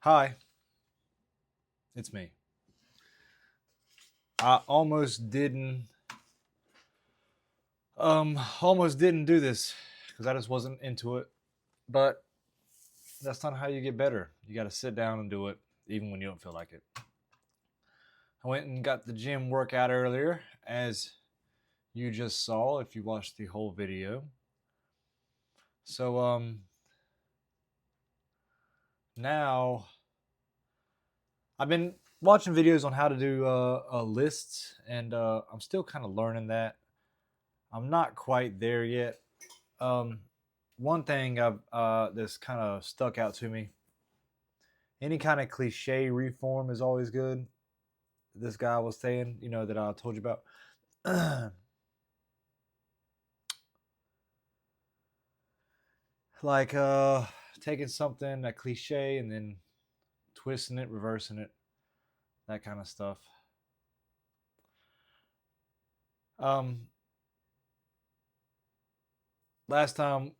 Hi, it's me. I almost didn't do this because I just wasn't into it. But that's not how you get better. You got to sit down and do it, even when you don't feel like it. I went and got the gym workout earlier, as you just saw if you watched the whole video. So now I've been watching videos on how to do lists, and I'm still kind of learning that. I'm not quite there yet. Um, One thing that's kind of stuck out to me: any kind of cliche reform is always good. This guy was saying, that I told you about, like taking something a cliche and then twisting it, reversing it, that kind of stuff. Um, last time,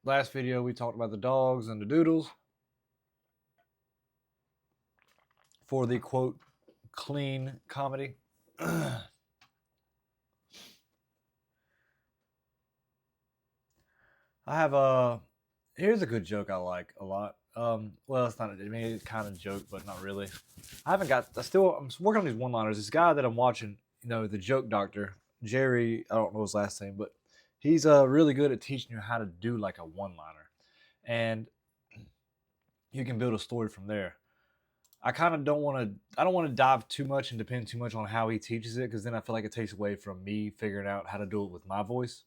last video, we talked about the dogs and the doodles for the quote clean comedy. I have a Here's a good joke I like a lot. Well, it's not. I mean, it's kind of a joke, but not really. I haven't got. I'm working on these one-liners. This guy that I'm watching, the joke doctor, Jerry. I don't know his last name, but he's really good at teaching you how to do like a one-liner, and you can build a story from there. I kind of don't want to. I don't want to dive too much and depend too much on how he teaches it, because then I feel like it takes away from me figuring out how to do it with my voice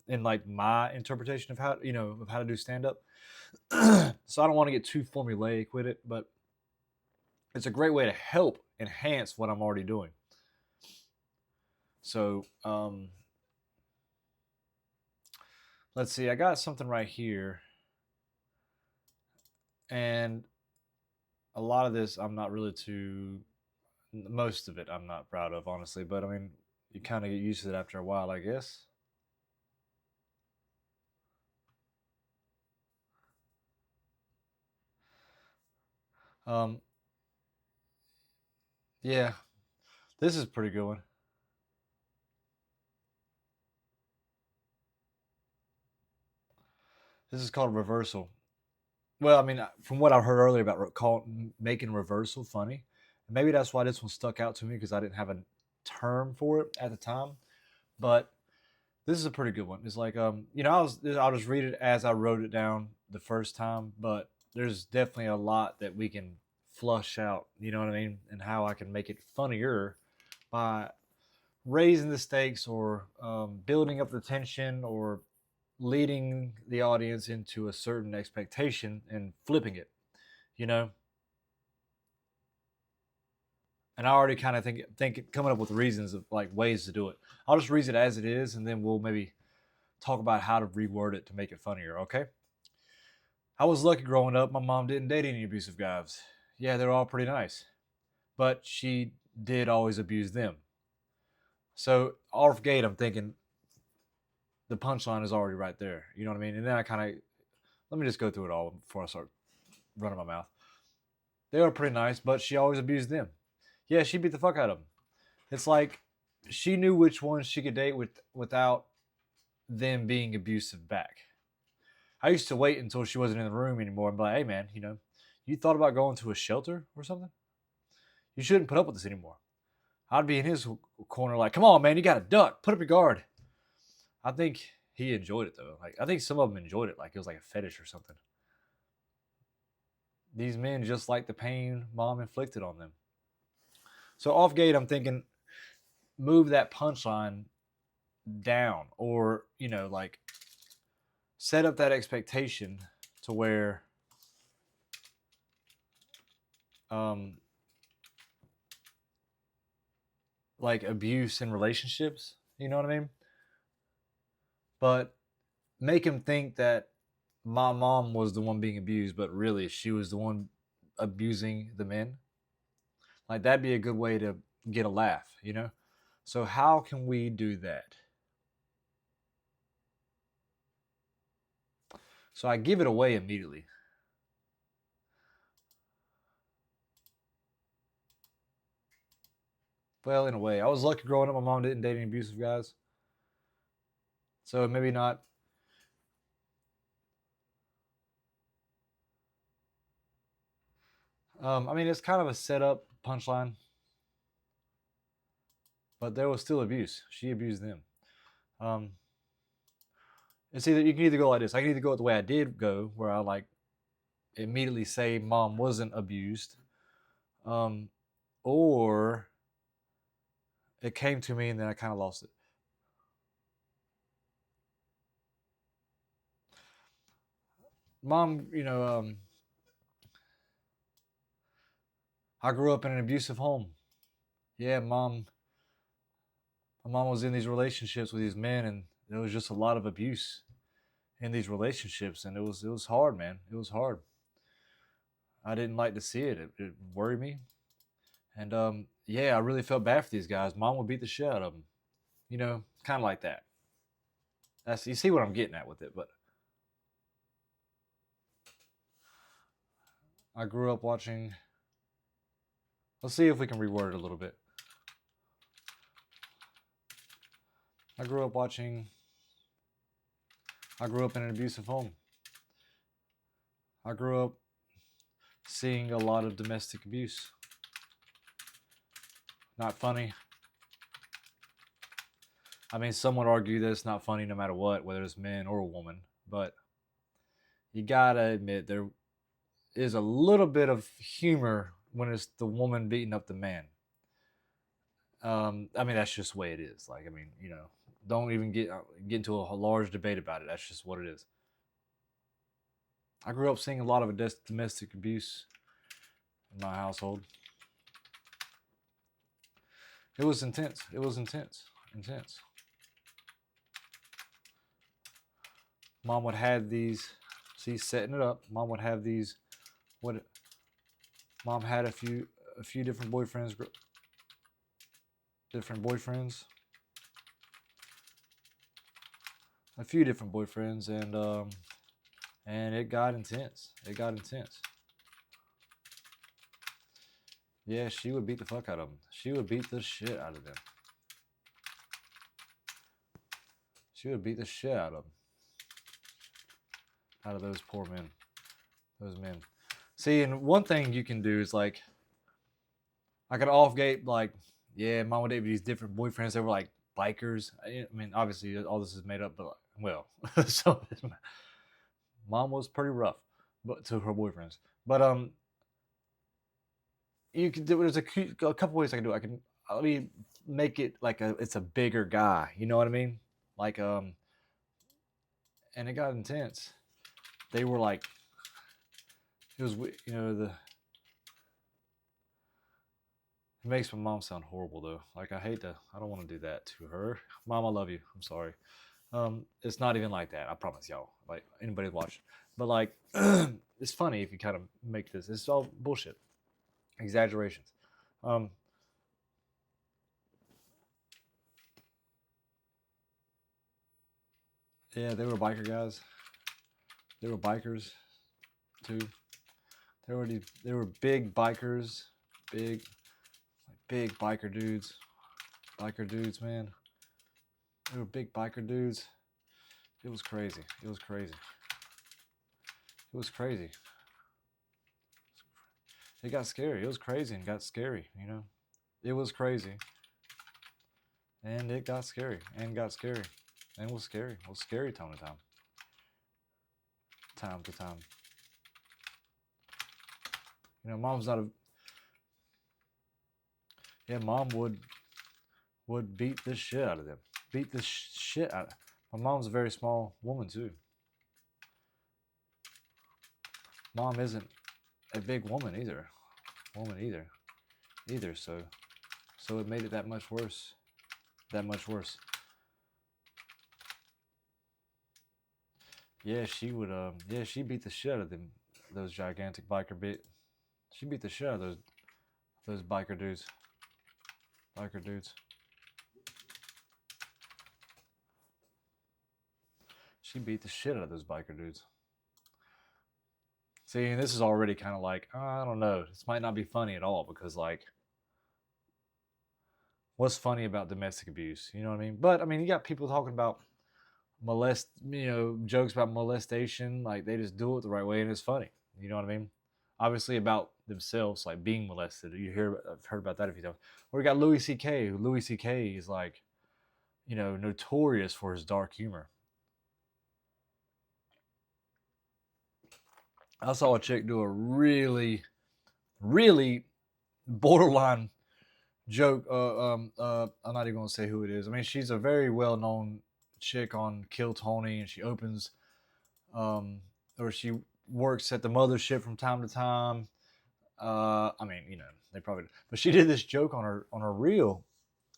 and like my interpretation of how to do stand up. So I don't want to get too formulaic with it, but it's a great way to help enhance what I'm already doing. So let's see. I got something right here, and a lot of this I'm not really too. Most of it I'm not proud of, honestly. But I mean, you kind of get used to it after a while, I guess. Um, yeah, this is a pretty good one. This is called reversal. Well, I mean, from what I heard earlier about making reversal funny, maybe that's why this one stuck out to me, because I didn't have a term for it at the time. But this is a pretty good one. It's like I'll just read it as I wrote it down the first time, but there's definitely a lot that we can flush out. You know what I mean? And how I can make it funnier by raising the stakes, or building up the tension, or leading the audience into a certain expectation and flipping it. You know, and I already kind of think coming up with reasons of like ways to do it. I'll just read it as it is, and then we'll maybe talk about how to reword it to make it funnier. Okay. I was lucky growing up. My mom didn't date any abusive guys. Yeah, they're all pretty nice, but she did always abuse them. So off gate, I'm thinking the punchline is already right there. You know what I mean? And then I kind of let me just go through it all before I start running my mouth. They were pretty nice, but she always abused them. Yeah, she beat the fuck out of them. It's like she knew which ones she could date without them being abusive back. I used to wait until she wasn't in the room anymore and be like, hey man, you thought about going to a shelter or something? You shouldn't put up with this anymore. I'd be in his corner like, come on, man, you got to duck. Put up your guard. I think he enjoyed it though. Like I think some of them enjoyed it, like it was like a fetish or something. These men just like the pain mom inflicted on them. So off gate, I'm thinking move that punchline down, or like set up that expectation to where um like abuse in relationships. You know what I mean? But make him think that my mom was the one being abused, but really she was the one abusing the men. Like that'd be a good way to get a laugh. So how can we do that? So I give it away immediately. Well, in a way, I was lucky growing up. My mom didn't date any abusive guys, so maybe not. I mean, it's kind of a setup punchline, but there was still abuse. She abused them. Um, it's either you can either go like this. I can either go the way I did go, where I like immediately say mom wasn't abused, um, or it came to me and then I kind of lost it. Mom, I grew up in an abusive home. Yeah, my mom was in these relationships with these men, and there was just a lot of abuse in these relationships, and it was hard, man. It was hard. I didn't like to see it. It worried me, and yeah, I really felt bad for these guys. Mom would beat the shit out of them, kind of like that. That's you see what I'm getting at with it. But I grew up watching. Let's see if we can reword it a little bit. I grew up watching. I grew up in an abusive home. I grew up seeing a lot of domestic abuse. Not funny. I mean, some would argue that it's not funny no matter what, whether it's men or a woman. But you gotta admit there is a little bit of humor when it's the woman beating up the man. I mean, that's just the way it is. Like, I mean, don't even get into a large debate about it. That's just what it is. I grew up seeing a lot of domestic abuse in my household. It was intense. It was intense. Intense. Mom would have these. See, setting it up. Mom would have these. What? Mom had a few different boyfriends. Different boyfriends. A few different boyfriends, and it got intense. It got intense. Yeah, she would beat the fuck out of them. She would beat the shit out of them. She would beat the shit out of them. Out of those poor men. Those men. See, and one thing you can do is like off gate, like, yeah, mom would date these different boyfriends that were like bikers. I mean, obviously all this is made up, but well, so mom was pretty rough, but to her boyfriends. But you can there's a couple ways I can do it. Let me make it like it's a bigger guy. You know what I mean? Like and it got intense. They were like, it was the. It makes my mom sound horrible though. Like I don't want to do that to her. Mom, I love you. I'm sorry. It's not even like that. I promise y'all. Like anybody watching, but like, it's funny if you kind of make this. It's all bullshit, exaggerations. Um, yeah, they were biker guys. They were bikers too. They were big bikers, big big biker dudes. Biker dudes, man. They were big biker dudes. It was crazy. It was crazy. It was crazy. It got scary. It was crazy and got scary. It was crazy. And it got scary. And got scary. And was scary. It was scary time to time. Time to time. Mom's not a. Yeah, mom would beat the shit out of them. Beat the shit out of. My mom's a very small woman too. Mom isn't a big woman either. Either. So it made it that much worse. That much worse. Yeah, she would. Yeah, she beat the shit out of them. Those gigantic biker bit. She beat the shit out of those biker dudes. Biker dudes. She beat the shit out of those biker dudes. See, and this is already kind of like, I don't know. This might not be funny at all because, like, what's funny about domestic abuse? You know what I mean? But I mean, you got people talking about jokes about molestation, like they just do it the right way and it's funny. You know what I mean? Obviously about themselves, like being molested. I've heard about that a few times. Or we got Louis C.K. Louis C.K. is like, notorious for his dark humor. I saw a chick do a really, really borderline joke. I'm not even gonna say who it is. I mean, she's a very well known chick on Kill Tony, and she opens, or she works at the mothership from time to time. I mean, they probably, but she did this joke on her reel,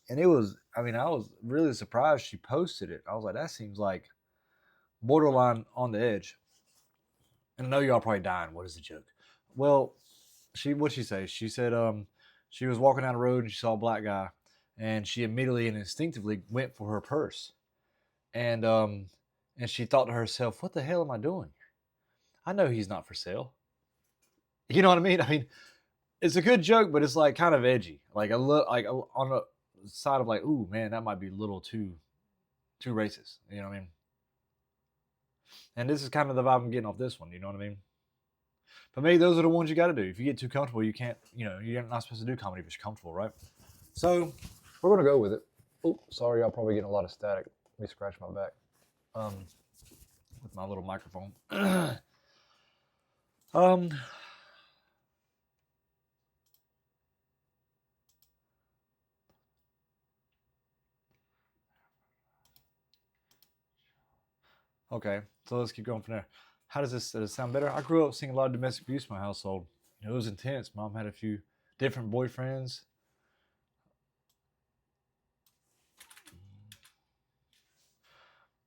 and it was. I mean, I was really surprised she posted it. I was like, that seems like borderline on the edge. And I know y'all probably dying. What is the joke? Well, what'd she say? She said she was walking down the road and she saw a black guy, and she immediately and instinctively went for her purse, and she thought to herself, "What the hell am I doing? I know he's not for sale." You know what I mean? I mean, it's a good joke, but it's like kind of edgy, like on the side of like, "Ooh, man, that might be a little too racist." You know what I mean? And this is kind of the vibe I'm getting off this one. You know what I mean? But maybe those are the ones you got to do. If you get too comfortable, you can't. You're not supposed to do comedy if you're comfortable, right? So we're gonna go with it. Oh, sorry, y'all probably getting a lot of static. Let me scratch my back with my little microphone. um, okay, so let's keep going from there. How does this sound better? I grew up seeing a lot of domestic abuse in my household. It was intense. Mom had a few different boyfriends.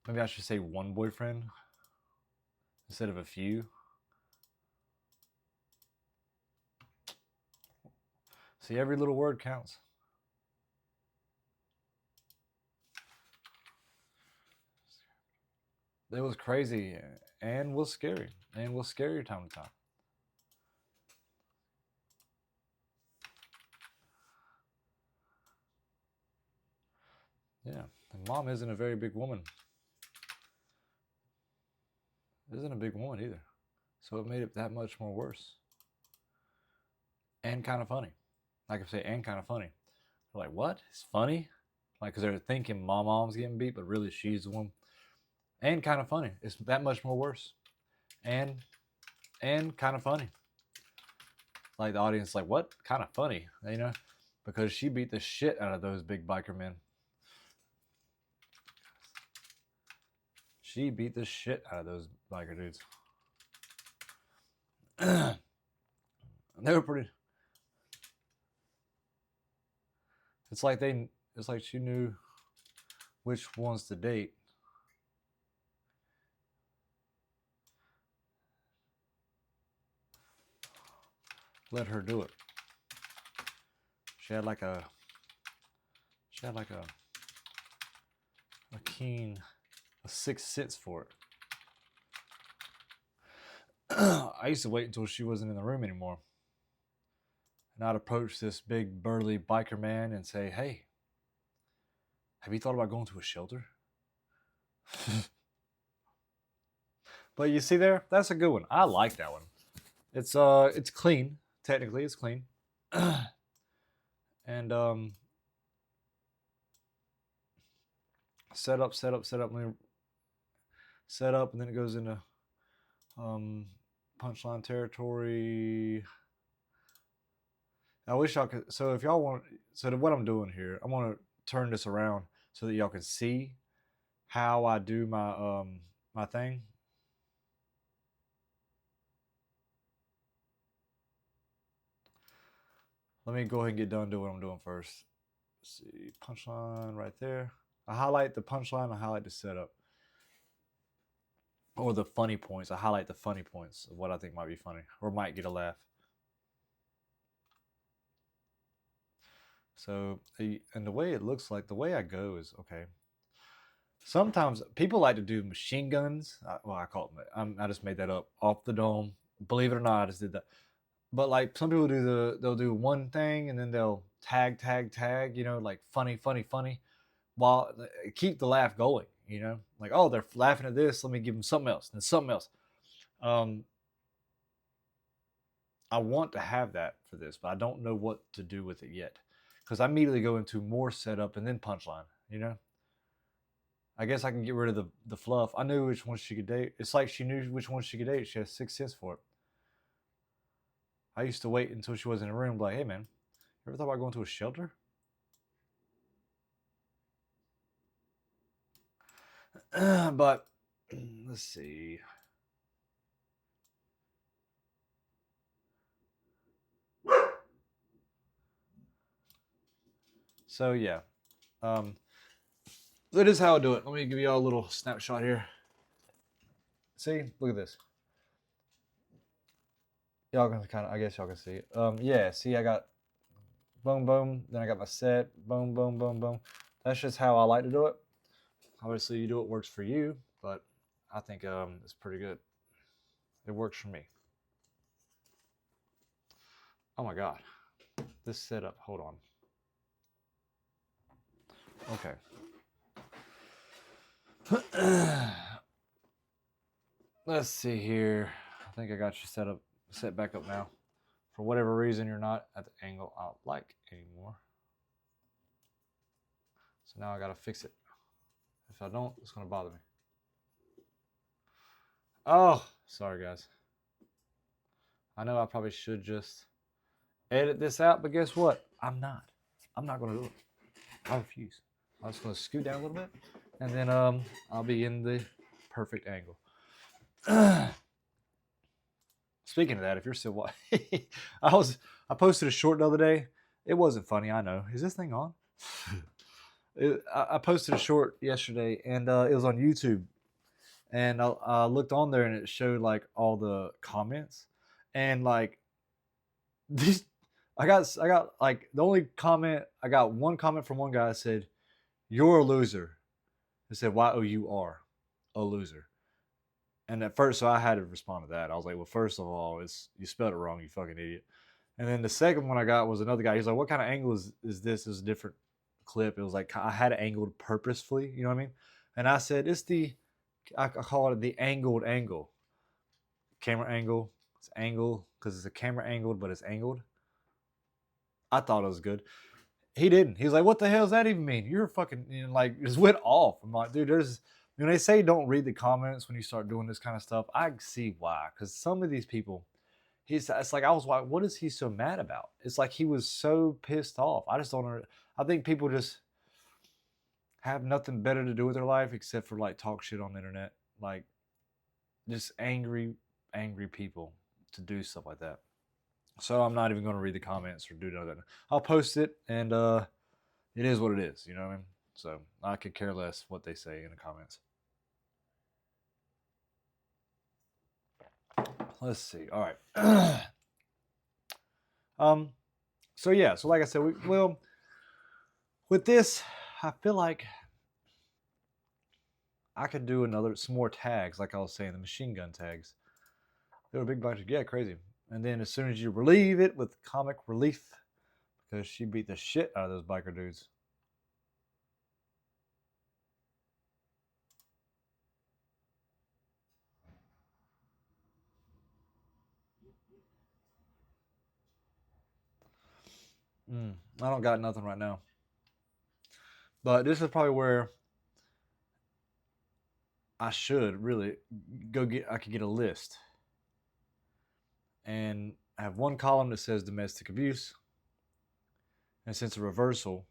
Maybe I should say one boyfriend instead of a few. See, every little word counts. It was crazy and was scary time to time. Yeah, and mom isn't a very big woman. Isn't a big woman either, so it made it that much more worse and kind of funny. Like I say, and kind of funny. They're like, what? It's funny? Like, because they're thinking mom's getting beat, but really she's the one. And kind of funny. It's that much more worse. And kind of funny. Like the audience, like, what? Kind of funny, because she beat the shit out of those big biker men. She beat the shit out of those biker dudes. They were pretty. It's like she knew which ones to date. Let her do it. She had like a keen, a sixth sense for it. I used to wait until she wasn't in the room anymore. And I'd approach this big burly biker man and say, "Hey, have you thought about going to a shelter?" But you see there, that's a good one. I like that one. It's clean. Technically, it's clean. And set up, and then it goes into punchline territory. I wish y'all could. So if y'all want, what I'm doing here, I want to turn this around so that y'all can see how I do my thing. Let me go ahead and get done doing what I'm doing first. Let's see, punchline right there. I highlight the punchline. I highlight the setup. Or the funny points. I highlight the funny points of what I think might be funny or might get a laugh. So, and the way it looks like, the way I go is, okay. Sometimes people like to do machine guns. Well, I call them, I just made that up off the dome. Believe it or not, I just did that. but like some people they'll do one thing and then they'll tag, like funny, funny, funny, while keep the laugh going, like, oh, they're laughing at this, let me give them something else and something else. um I want to have that for this, but I don't know what to do with it yet, because I immediately go into more setup and then punchline. I guess I can get rid of the fluff. I knew which one she could date. It's like she knew which one she could date. She has 6 cents for it. I used to wait until she was in a room, like, hey man, you ever thought about going to a shelter? But let's see. So yeah, that is how I do it. Let me give you all a little snapshot here. See, look at this. Y'all can kind of, I guess y'all can see it. Yeah, see, I got boom, boom. Then I got my set, boom, boom, boom, boom. That's just how I like to do it. Obviously, you do what works for you, but I think it's pretty good. It works for me. Oh my god, this setup. Hold on. Okay. Let's see here. I think I got you set back up now. For whatever reason, you're not at the angle I like anymore. So now I gotta fix it. If I don't, it's gonna bother me. Oh, sorry guys. I know I probably should just edit this out, but guess what? I'm not. I'm not gonna do it. I refuse. I'm just gonna scoot down a little bit, and then I'll be in the perfect angle. Speaking of that, if you're still watching, I posted a short the other day. It wasn't funny, I know. Is this thing on? I posted a short yesterday, and it was on YouTube. And I looked on there, and it showed like all the comments, and like these, I got like the only comment I got one comment from one guy that said, "You're a loser." It said YOUR, a loser. And at first, so I had to respond to that. I was like, well, first of all, it's you spelled it wrong, you fucking idiot. And then the second one I got was another guy. He's like, what kind of angle is this? It was a different clip. It was like I had it angled purposefully, you know what I mean? And I said, I call it the angled angle. Camera angle. It's angle because it's a camera angled, but it's angled. I thought it was good. He didn't. He was like, what the hell does that even mean? You're fucking, like, just went off. I'm like, dude, when they say don't read the comments when you start doing this kind of stuff, I see why. Because some of these people, it's like, I was like, what is he so mad about? It's like he was so pissed off. I just don't know. I think people just have nothing better to do with their life except for like talk shit on the internet. Like, just angry, angry people to do stuff like that. So I'm not even going to read the comments or do none of that. I'll post it, and it is what it is. You know what I mean? So I could care less what they say in the comments. Let's see. All right. So yeah. So like I said, well, with this, I feel like I could do some more tags, like I was saying, the machine gun tags. They were a big bunch of, yeah, crazy. And then as soon as you relieve it with comic relief, because she beat the shit out of those biker dudes. I don't got nothing right now. But this is probably where I should really I could get a list. And I have one column that says domestic abuse. And since a reversal,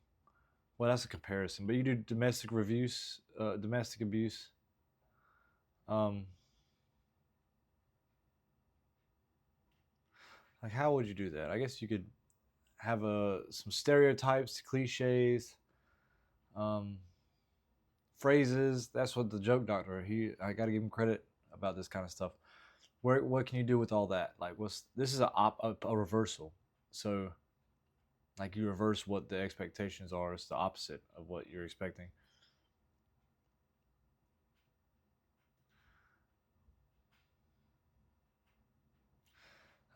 well, that's a comparison. But you do domestic abuse. Like, how would you do that? I guess you could have some stereotypes, cliches, um, phrases. That's what the joke doctor. I got to give him credit about this kind of stuff. What can you do with all that? Like, this is a reversal. So, like, you reverse what the expectations are. It's the opposite of what you're expecting.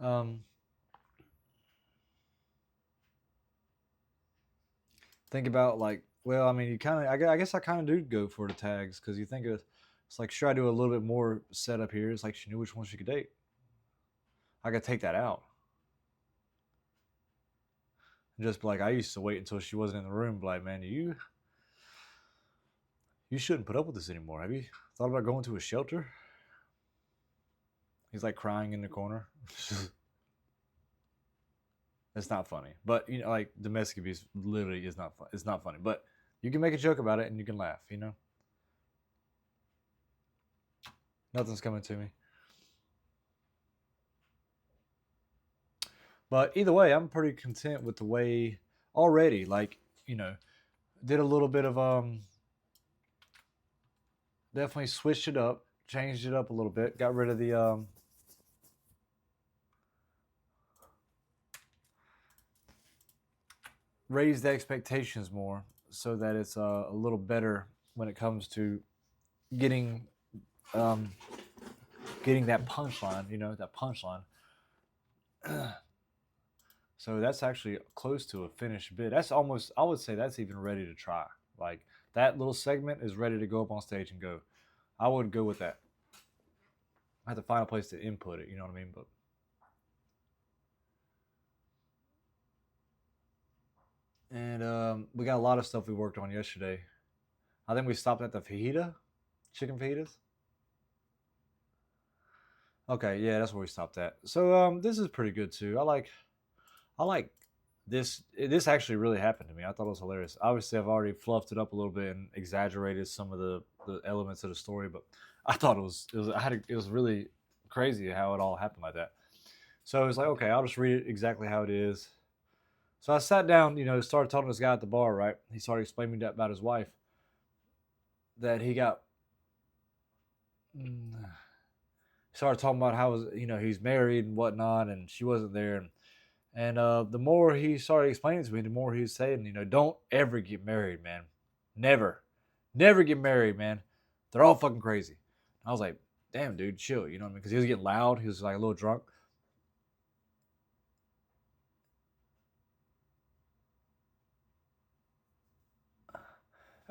Um, think about like, well, I mean, you kind of, I guess I kind of do go for the tags because you think it's like, should I do a little bit more setup here? It's like she knew which one she could date. I could take that out and just be like, I used to wait until she wasn't in the room. Be like, man, you shouldn't put up with this anymore. Have you thought about going to a shelter? He's like crying in the corner. It's not funny, but you know, like domestic abuse literally is not fun. It's not funny, but you can make a joke about it and you can laugh. You know, nothing's coming to me. But either way, I'm pretty content with the way already. Like, you know, did a little bit of definitely switched it up, changed it up a little bit, got rid of the raised the expectations more so that it's a little better when it comes to getting um, getting that punchline. You know, that punchline. So that's actually close to a finished bit. That's almost, I would say that's even ready to try. Like that little segment is ready to go up on stage and go. I would go with that. I have to find a place to input it. You know what I mean? But and we got a lot of stuff we worked on yesterday. I think we stopped at the fajita, chicken fajitas. Okay, yeah, that's where we stopped at. So this is pretty good too. I like this. This actually really happened to me. I thought it was hilarious. Obviously, I've already fluffed it up a little bit and exaggerated some of the elements of the story, but I thought it was really crazy how it all happened like that. So it was like, okay, I'll just read it exactly how it is. So I sat down, you know, started talking to this guy at the bar, right? He started explaining that about his wife, that he got started talking about how was, you know, he's married and whatnot, and she wasn't there, and the more he started explaining to me, the more he was saying, you know, don't ever get married, man, never, never get married, man. They're all fucking crazy. I was like, damn, dude, chill, you know what I mean? Because he was getting loud, he was like a little drunk.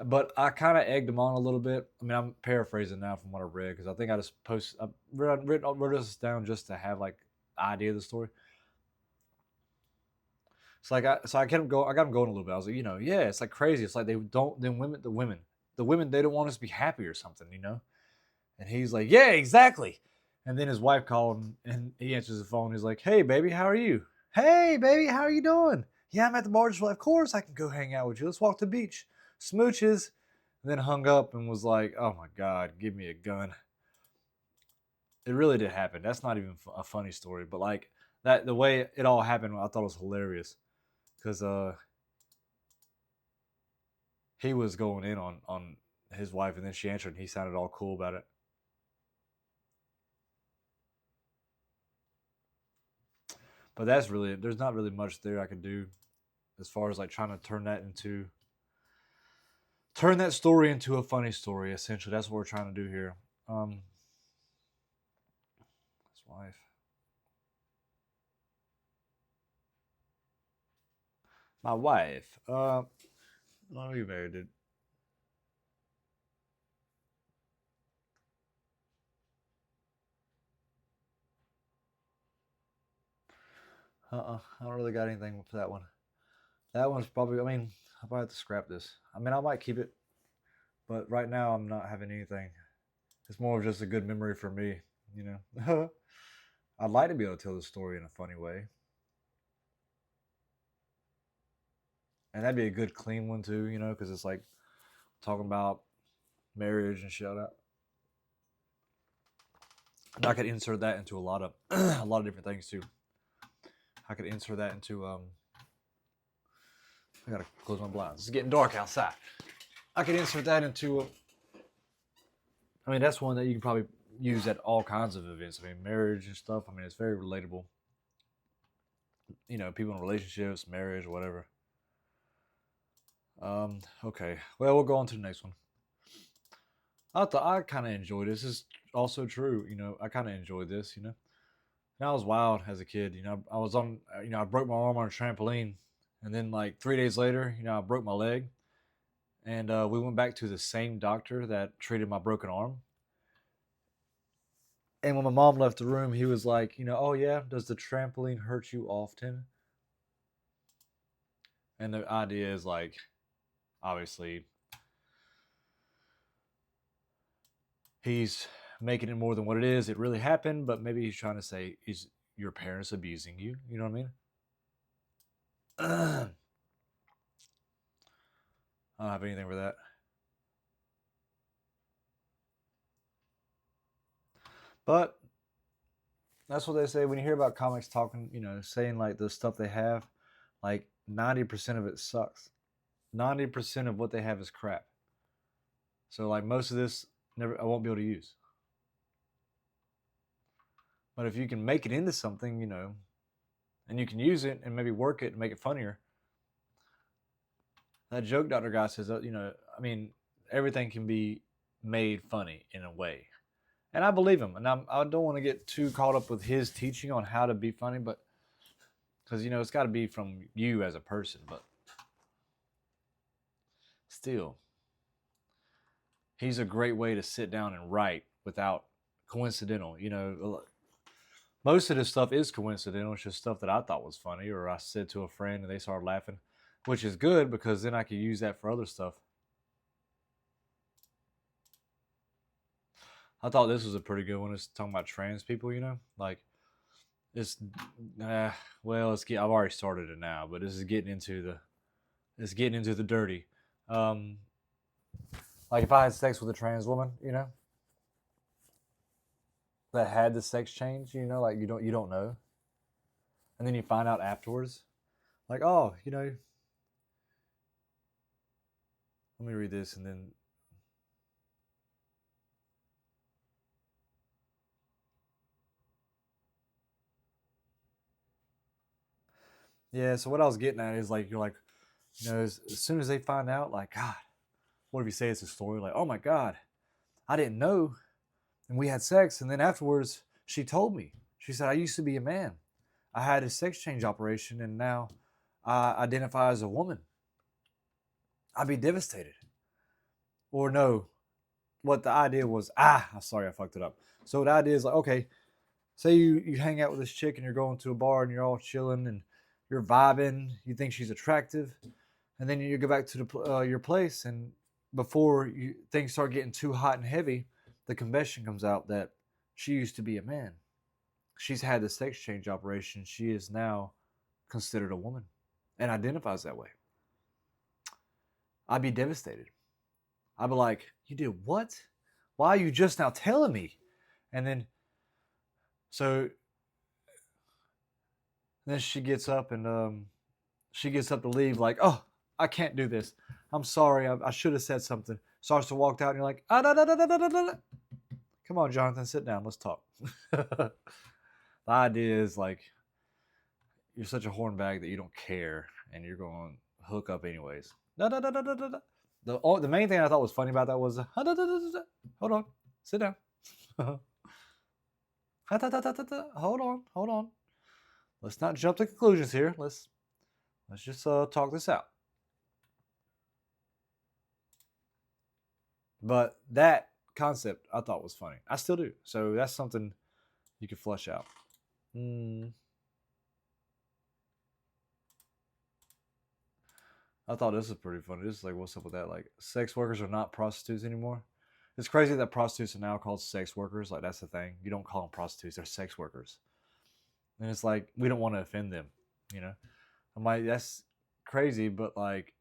But I kind of egged him on a little bit. I mean, I'm paraphrasing now from what I read because I think I just I wrote this down just to have like idea of the story. So I kept going. I got him going a little bit. I was like, you know, yeah, it's like crazy. It's like they don't. Then the women, they don't want us to be happy or something, you know. And he's like, yeah, exactly. And then his wife called him, and he answers the phone. He's like, hey, baby, how are you? Hey, baby, how are you doing? Yeah, I'm at the bar. Just like, of course I can go hang out with you. Let's walk to the beach. Smooches. And then hung up and was like, oh my God, give me a gun. It really did happen. That's not even a funny story, but like that, the way it all happened, I thought it was hilarious because he was going in on his wife, and then she answered, and he sounded all cool about it. But that's really it. There's not really much there I could do as far as like trying to turn that story into a funny story. Essentially, that's what we're trying to do here. His wife, my wife. When are you married, dude? I don't really got anything for that one. That one's probably. I mean, I might have to scrap this. I mean, I might keep it, but right now I'm not having anything. It's more of just a good memory for me, you know. I'd like to be able to tell the story in a funny way, and that'd be a good clean one too, you know, because it's like talking about marriage and shit. And I could insert that into a lot of a lot of different things too. I could insert that into I gotta close my blinds. It's getting dark outside. I could insert that into. I mean, that's one that you can probably use at all kinds of events. I mean, marriage and stuff. I mean, it's very relatable. You know, people in relationships, marriage, whatever. Okay. Well, we'll go on to the next one. I thought I kind of enjoyed this. This is also true. You know, I kind of enjoyed this. You know, and I was wild as a kid. You know, I was on. You know, I broke my arm on a trampoline, And then like 3 days later, I broke my leg, and we went back to the same doctor that treated my broken arm. And when my mom left the room, he was like, oh yeah, does the trampoline hurt you often? And the idea is like, obviously, he's making it more than what it is. It really happened, but maybe he's trying to say, is your parents abusing you? You know what I mean? I don't have anything for that. But that's what they say when you hear about comics talking, saying like the stuff they have, like 90% of it sucks. 90% of what they have is crap. So like most of this I won't be able to use. But if you can make it into something, and you can use it and maybe work it and make it funnier. That joke doctor guy says, I mean, everything can be made funny in a way. And I believe him. And I don't want to get too caught up with his teaching on how to be funny, but because, it's got to be from you as a person. But still, he's a great way to sit down and write without coincidental. Most of this stuff is coincidental. It's just stuff that I thought was funny, or I said to a friend and they started laughing, which is good because then I could use that for other stuff. I thought this was a pretty good one. It's talking about trans people, like it's well, I've already started it now, but this is getting into the dirty. Like if I had sex with a trans woman, that had the sex change, like you don't know, and then you find out afterwards, like oh, let me read this and then. Yeah, so what I was getting at is like you're like, as soon as they find out, like God, what if you say it's a story like, oh my God, I didn't know, and we had sex, and then afterwards she told me. She said I used to be a man. I had a sex change operation, and now I identify as a woman. I'd be devastated. Or no, what the idea was, sorry, I fucked it up. So the idea is like, okay, say you hang out with this chick and you're going to a bar and you're all chilling and you're vibing, you think she's attractive, and then you go back to your place, and before things start getting too hot and heavy, the confession comes out that she used to be a man. She's had the sex change operation. She is now considered a woman and identifies that way. I'd be devastated. I'd be like, you did what? Why are you just now telling me? And then she gets up and she gets up to leave, like, oh, I can't do this. I'm sorry. I should have said something. Starts to walk out, and you're like, da, da, da, da, da, da, da. Come on, Jonathan, sit down. Let's talk. The idea is like, you're such a hornbag that you don't care, and you're going to hook up anyways. Da, da, da, da, da, da. The main thing I thought was funny about that was, hold on, sit down. Hold on. Let's not jump to conclusions here. Let's just talk this out. But that concept I thought was funny. I still do. So that's something you could flesh out. I thought this was pretty funny. This is like, what's up with that? Like, sex workers are not prostitutes anymore. It's crazy that prostitutes are now called sex workers. Like, that's the thing. You don't call them prostitutes; they're sex workers. And it's like, we don't want to offend them. I'm like, that's crazy, but like,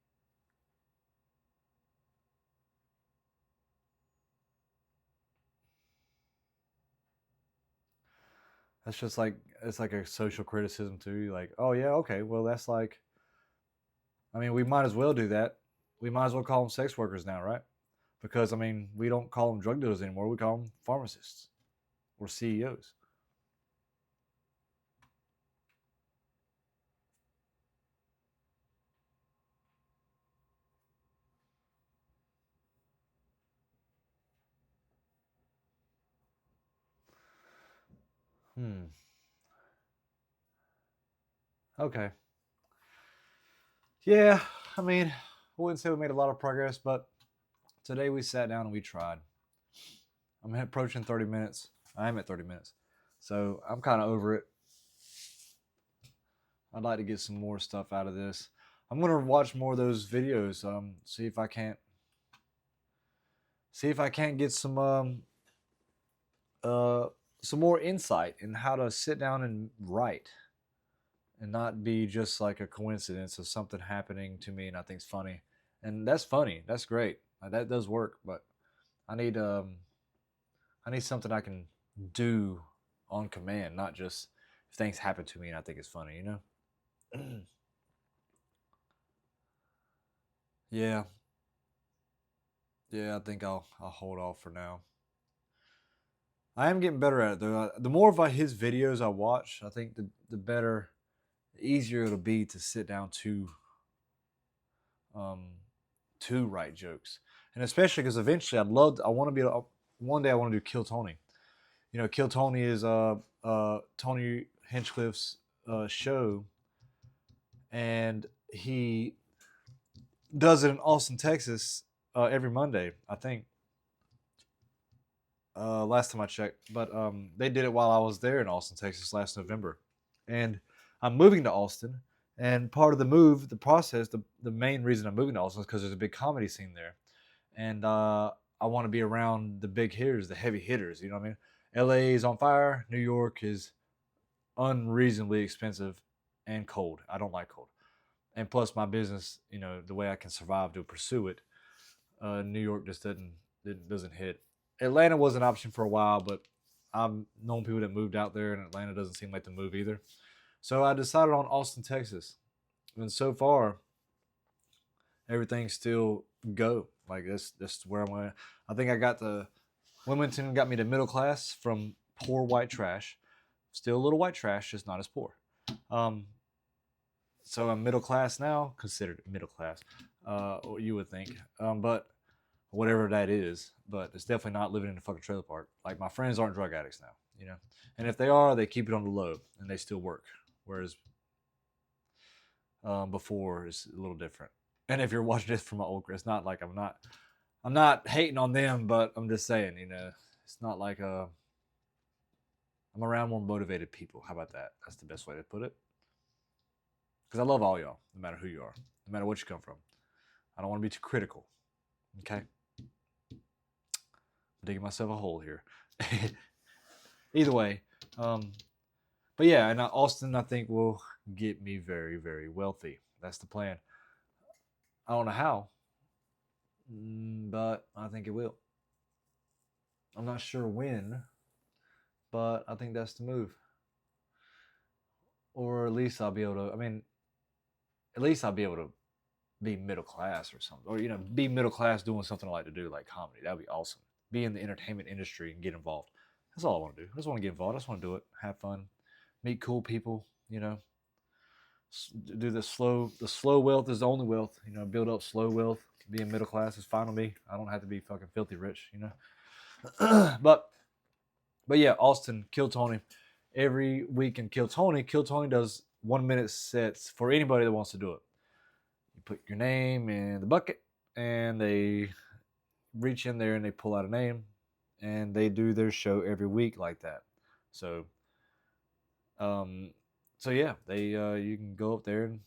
that's just like, it's like a social criticism too. Like, oh yeah, okay, well that's like, I mean, we might as well do that. We might as well call them sex workers now, right? Because I mean, we don't call them drug dealers anymore. We call them pharmacists or CEOs. Hmm. Okay. Yeah, I mean, I wouldn't say we made a lot of progress, but today we sat down and we tried. I'm approaching 30 minutes. I am at 30 minutes. So I'm kind of over it. I'd like to get some more stuff out of this. I'm gonna watch more of those videos. See if I can't get uh some more insight in how to sit down and write and not be just like a coincidence of something happening to me and I think's funny. And that's funny. That's great. That does work, but I need um I need something I can do on command, not just if things happen to me and I think it's funny, you know? Yeah. Yeah, I think I'll hold off for now. I am getting better at it though. The more of his videos I watch, I think the better, the easier it'll be to sit down um to write jokes, and especially because eventually I want to be one day I want to do Kill Tony. You know, Kill Tony is Tony Hinchcliffe's show, and he does it in Austin, Texas, every Monday. I think last time I checked, but they did it while I was there in Austin, Texas last November, and I'm moving to Austin. And part of the move, the process, the main reason I'm moving to Austin is because there's a big comedy scene there, and I want to be around the big hitters, the heavy hitters. You know what I mean? LA is on fire. New York is unreasonably expensive and cold. I don't like cold. And plus, my business, you know, the way I can survive to pursue it, New York just doesn't hit. Atlanta was an option for a while, but I've known people that moved out there, and Atlanta doesn't seem like the move either. So I decided on Austin, Texas, and so far everything's still go. Like that's where I'm going. I think I got the Wilmington got me to middle class from poor white trash. Still a little white trash, just not as poor. Um, so I'm middle class now, considered middle class. You would think, but whatever that is. But it's definitely not living in a fucking trailer park. Like my friends aren't drug addicts now, you know. And if they are, they keep it on the low and they still work. Whereas before is a little different. And if you're watching this from my old, it's not like I'm not hating on them, but I'm just saying, you know, it's not like I'm around more motivated people. How about that? That's the best way to put it. Because I love all y'all, no matter who you are, no matter what you come from. I don't want to be too critical. Okay, I'm digging myself a hole here. Either way, but yeah, and Austin, I think will get me very, very wealthy. That's the plan. I don't know how, but I think it will. I'm not sure when, but I think that's the move. Or at least I'll be able to. I mean, at least I'll be able to be middle class or something, or you know, be middle class doing something I like to do, like comedy. That'd be awesome. Be in the entertainment industry and get involved. That's all I want to do. I just want to get involved. I just want to do it, have fun, meet cool people. You know, do the slow wealth is the only wealth. You know, build up slow wealth. Being middle class is fine with me. I don't have to be fucking filthy rich. You know, but yeah, Austin, Kill Tony. Every week in Kill Tony does 1 minute sets for anybody that wants to do it. You put your name in the bucket, and they reach in there and they pull out a name, and they do their show every week like that. So, um, so yeah, they you can go up there and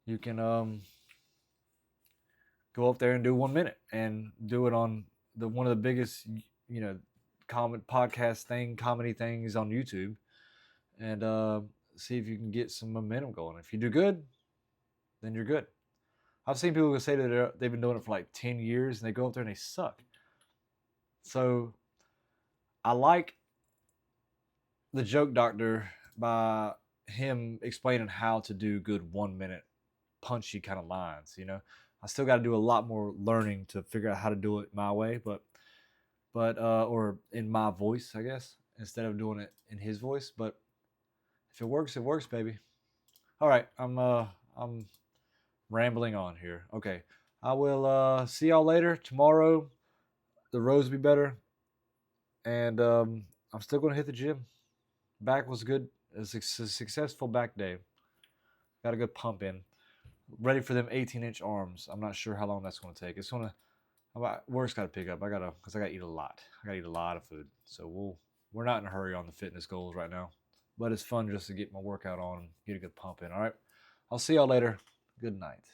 you can go up there and do 1 minute and do it on the one of the biggest comedy things on YouTube, and see if you can get some momentum going. If you do good, then you're good. I've seen people who say that they've been doing it for like 10 years and they go up there and they suck. So I like the Joke Doctor by him explaining how to do good 1 minute punchy kind of lines. You know, I still got to do a lot more learning to figure out how to do it my way, but or in my voice, I guess, instead of doing it in his voice. But if it works, baby. All right, I'm rambling on here. Okay, I will see y'all later tomorrow. The roads will be better, and I'm still gonna hit the gym. Back was good. A successful back day. got a good pump in, ready for them 18-inch arms. I'm not sure how long that's going to take. It's going to, work's got to pick up. Because I got to eat a lot. I got to eat a lot of food. So we're not in a hurry on the fitness goals right now, but it's fun just to get my workout on and get a good pump in. All right. I'll see y'all later. Good night.